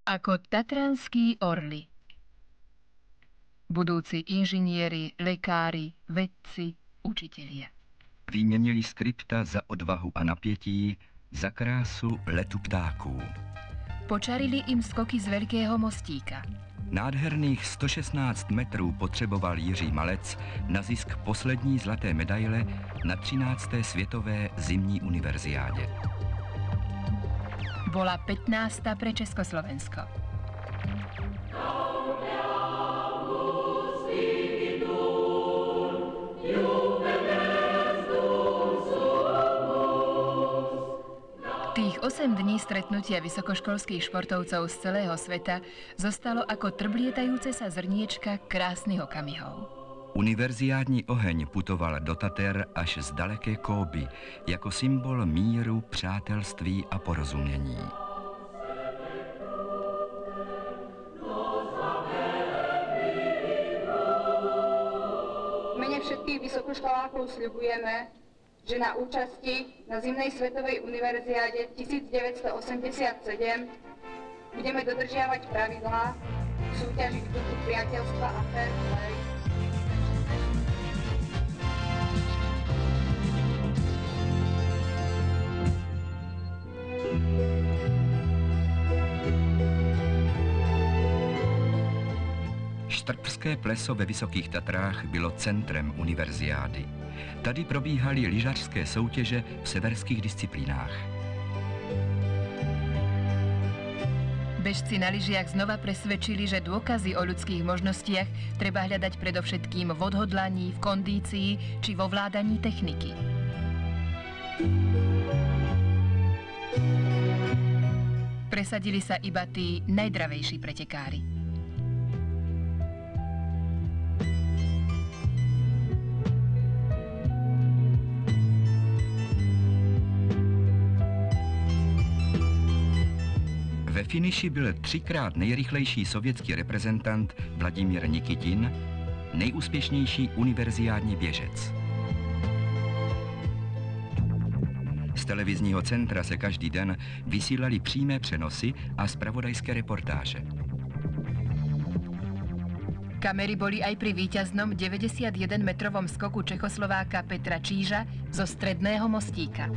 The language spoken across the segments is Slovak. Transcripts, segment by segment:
Ako tatranskí orly. Budúci inžinieri, lekári, vedci, učitelia. Vyměnili skripta za odvahu a napětí, za krásu letu ptáků. Počarili im skoky z Veľkého mostíka. Nádherných 116 metrů potřeboval Jiří Malec na zisk poslední zlaté medaile na 13. světové zimní univerziádě. Bola 15. pre Československo. Tých 8 dní stretnutia vysokoškolských športovcov z celého sveta zostalo ako trblietajúce sa zrniečka krásnych okamihov. Univerziádní oheň putoval do Tater až z daleké Kóby, jako symbol míru, přátelství a porozumění. V mene všetkých vysokoškolákov sľubujeme, že na účasti na Zimnej svetovej univerziáde 1987 budeme dodržiavať pravidlá, súťažiť v duchu priateľstva a fair play. Štrbské pleso ve Vysokých Tatrách bylo centrem univerziády. Tady probíhaly lyžařské soutěže v severských disciplínách. Bežci na lyžiach znova presvedčili, že dôkazy o ľudských možnostiach treba hľadať predovšetkým v odhodlaní, v kondícii či vo vládaní techniky. Presadili sa iba tí najdravejší pretekári. Ve finiši byl 3krát nejrychlejší sovětský reprezentant Vladimír Nikitin, nejúspěšnější univerziádní běžec. Z televizního centra se každý den vysílali přímé přenosy a zpravodajské reportáže. Kamery boli aj pri víťaznom 91-metrovom skoku Čechoslováka Petra Číža zo Stredného mostíka.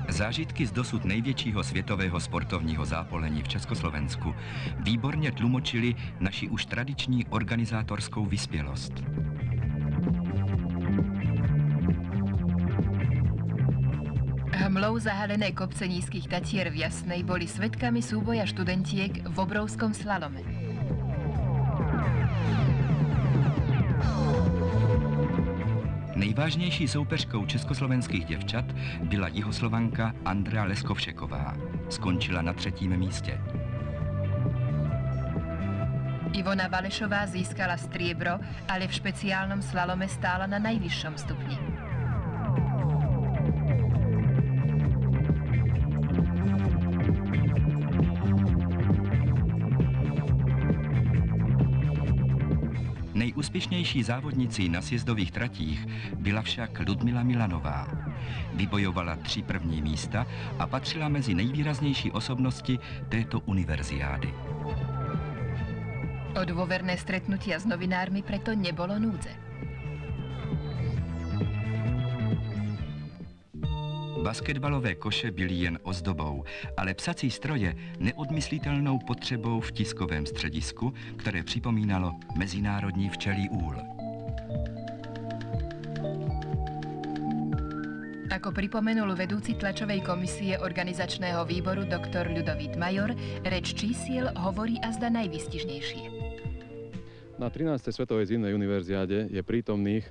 Zážitky z dosud největšího světového sportovního zápolení v Československu výborně tlumočili naši už tradiční organizátorskou vyspělost. Hmlou zahalené kopce nízkych Tatier v Jasnej boli svedkami súboja študentiek v obrovskom slalome. Nejvážnější soupeřkou československých děvčat byla Jihoslovanka Andrea Leskovšeková. Skončila na 3. místě. Ivona Valešová získala striebro, ale v špeciálnom slalome stála na najvyššom stupni. Nejúspěšnější závodnicí na sjezdových tratích byla však Ludmila Milanová. Vybojovala 3 první místa a patřila mezi nejvýraznější osobnosti této univerziády. O dôverné stretnutia s novinármi preto nebolo núdze. Basketbalové koše byly jen ozdobou, ale psací stroje neodmyslitelnou potřebou v tiskovém středisku, které připomínalo Mezinárodní včelí úl. Ako pripomenul vedúci tlačovej komisie organizačného výboru doktor Ľudovít Major, reč čísiel hovorí azda najvýstižnejšie. Na 13. svetovej zimnej univerziáde je prítomných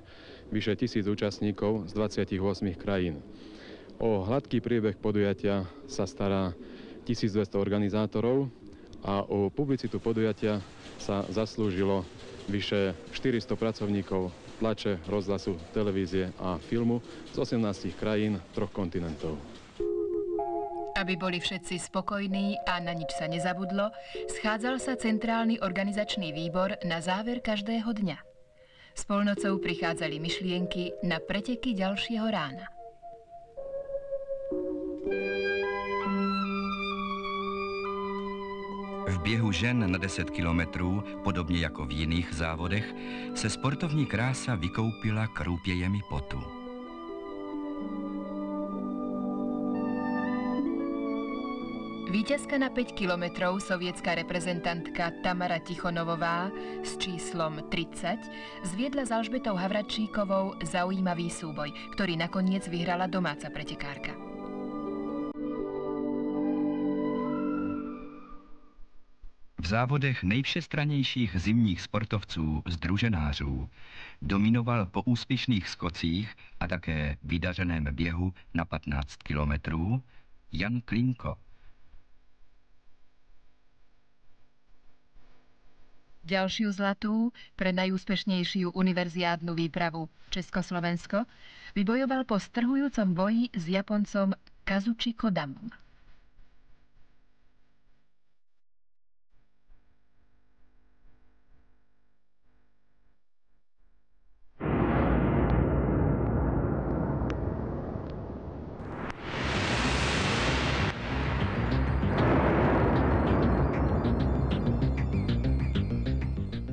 vyše 1000 účastníkov z 28 krajín. O hladký priebeh podujatia sa stará 1200 organizátorov a o publicitu podujatia sa zaslúžilo vyše 400 pracovníkov tlače, rozhlasu, televízie a filmu z 18 krajín 3 kontinentov. Aby boli všetci spokojní a na nič sa nezabudlo, schádzal sa centrálny organizačný výbor na záver každého dňa. S polnocou prichádzali myšlienky na preteky ďalšieho rána. běhu žen na 10 kilometrů, podobně jako v jiných závodech, se sportovní krása vykoupila krůpějemi potu. Víťazka na 5 kilometrov, sovietská reprezentantka Tamara Tichonovová s číslom 30 zviedla s Alžbetou Havračíkovou zaujímavý súboj, ktorý nakoniec vyhrala domáca pretekárka. V závodech nejvšestrannějších zimních sportovců združenářů dominoval po úspěšných skocích a také vydařeném běhu na 15 kilometrů Jan Klinko. Ďalšiu zlatú pre najúspešnejšiu univerziádnu výpravu Československo vybojoval po strhujúcom boji s Japoncom Kazuchi Kodamom.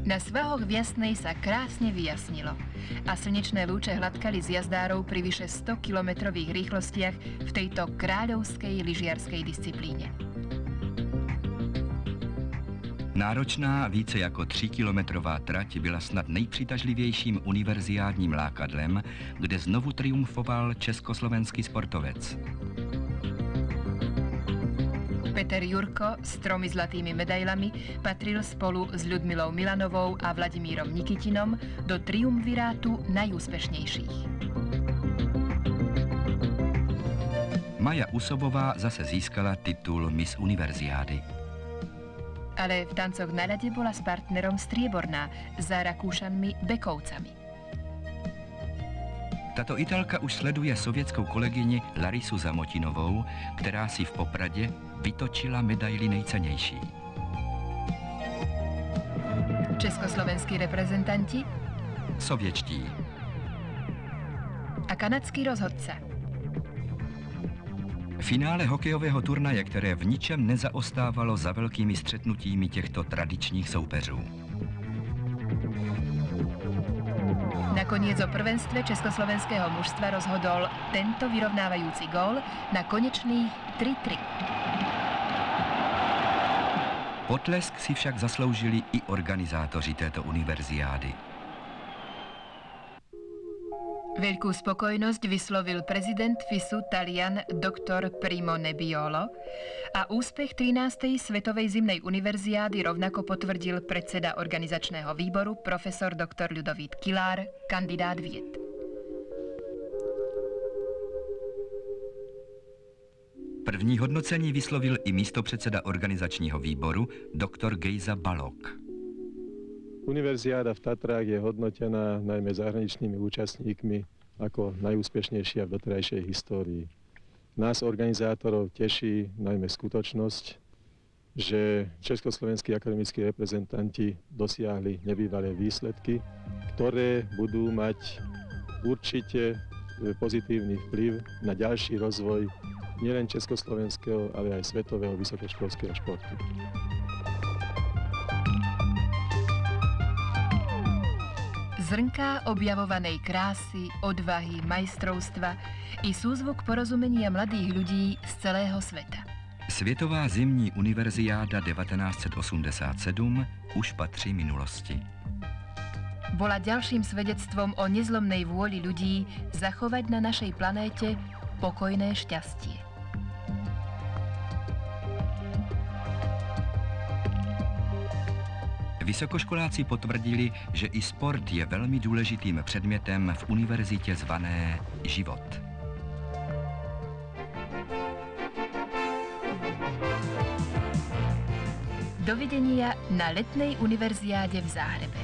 Na svahoch Viasnej sa krásne vyjasnilo a slnečné lúče hladkali z jazdárov pri vyše 100-kilometrových rýchlostiach v tejto kráľovskej lyžiarskej disciplíne. Náročná více jako 3-kilometrová trať byla snad nejpřitažlivějším univerziádním lákadlem, kde znovu triumfoval československý sportovec. Peter Jurko s 3 zlatými medailami patril spolu s Ľudmilou Milanovou a Vladimírom Nikitinom do triumvirátu najúspešnejších. Maja Usobová zase získala titul Miss Univerziády. Ale v tancoch na ľade bola s partnerom strieborná za Rakúšanmi Bekovcami. Tato Italka už sleduje sovětskou kolegyni Larisu Zamotinovou, která si v Popradě vytočila medaily nejcennější. Československí reprezentanti Sovětští. A kanadský rozhodca. Finále hokejového turnaje, které v ničem nezaostávalo za velkými střetnutími těchto tradičních soupeřů. Nakoniec o prvenstve československého mužstva rozhodol tento vyrovnávajúci gól na konečných 3-3. Potlesk si však zasloužili i organizátoři této univerziády. Veľkú spokojnosť vyslovil prezident FISu Talian dr. Primo Nebbiolo a úspech 13. Svetovej zimnej univerziády rovnako potvrdil predseda organizačného výboru profesor dr. Ľudovít Kilár, kandidát vied. První hodnocení vyslovil i místopředseda organizačního výboru dr. Gejza Balok. Univerziáda v Tatrách je hodnotená najmä zahraničnými účastníkmi ako najúspešnejšia v doterajšej histórii. Nás, organizátorov, teší najmä skutočnosť, že československí akademickí reprezentanti dosiahli nebývalé výsledky, ktoré budú mať určite pozitívny vplyv na ďalší rozvoj nielen československého, ale aj svetového vysokoškolského športu. Zrnká objavovanej krásy, odvahy, majstrovstva i súzvuk porozumenia mladých ľudí z celého sveta. Světová zimní univerziáda 1987 už patří minulosti. Bola ďalším svedectvom o nezlomnej vôli ľudí zachovať na našej planéte pokojné šťastie. Vysokoškoláci potvrdili, že i sport je velmi důležitým předmětem v univerzitě zvané život. Dovidenia na letnej univerziáde v Záhrebe.